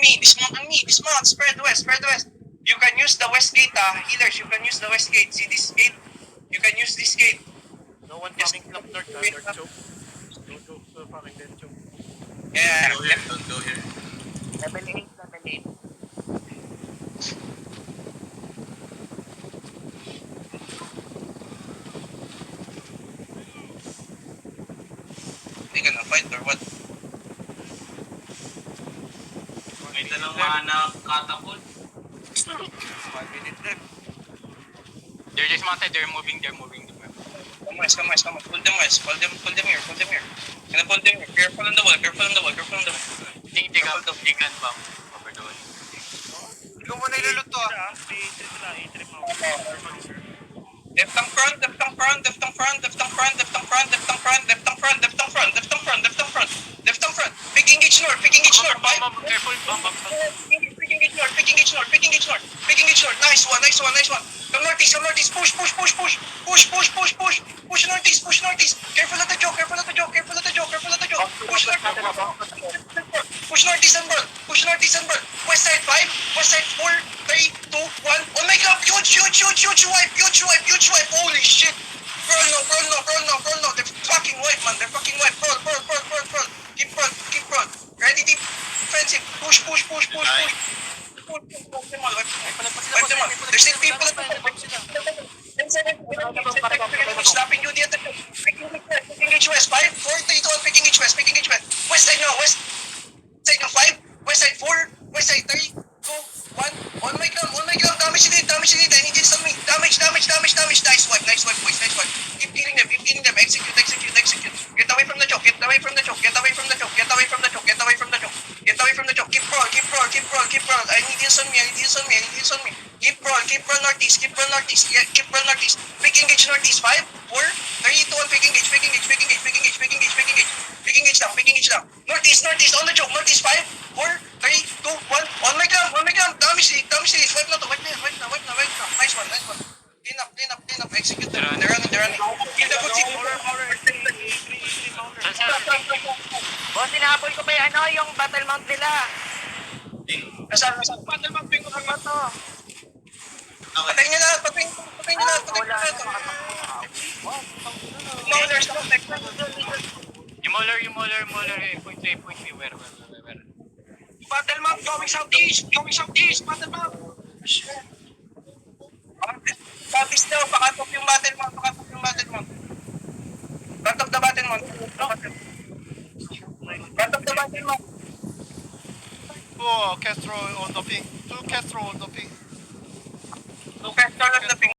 dismount, spread west. You can use the west gate, healers, you can use the west gate. See this gate? You can use this gate. No one coming from north, north choke. No choke, coming then choke. Yeah. Don't go here. Level 8. They gonna fight or what? May dalang mana catapult. 1 minute left. They're dismounted, they're moving. Come west. Pull them west. Pull them here. Gonna pull them here. Careful on the wall. Think they got bomb over the wall. Hindi ko muna iluluto A3 mount. Left ang front. Pick engage north. Careful, bomb. Pick engage north. Nice one. Come northeast. Push northeast. Careful at the joke. Push northeast and burn. West side 5, west side 4, 3, 2, 1. Oh my god, huge wipe. Holy shit. Roll now. They're fucking wipe, man. Roll. Keep run. Ready defensive. Push. There's still people at the stopping you the other. Picking engage west. 5, 4, 3, 2, 1. Picking engage west. West side now. West side now 5. West side 4. West side 3, 2, 1. On my ground. Damage it. I need this on me. Damage. Nice wipe, boys. Keep killing them. Execute. Get away from the choke. Keep roll. I need this on me. Keep roll northeast. Keep roll northeast. Pick engage northeast. 5, 4, 3, 2, 1. Pick engage. Pick engage down. Northeast. On the choke. Northeast. 5, 4, 3, 2, 1. On my ground. Damage it. Wipe na. Nice one. Clean up. Execute them. They're running. Kill the good team. Boss, hinahabol ko pa yung battle mount nila. Nasaan? Battle mount. Ping ko lang to. Okay. Patay nyo na. Maulers. Yung Moller, point B, where? Battle mount going southeast. Battle mount. Southeast daw. Pakatop yung battle mount. Front of the battle mount. Oh, Castro on the ping. 2 Castro on the ping. Look at the ping.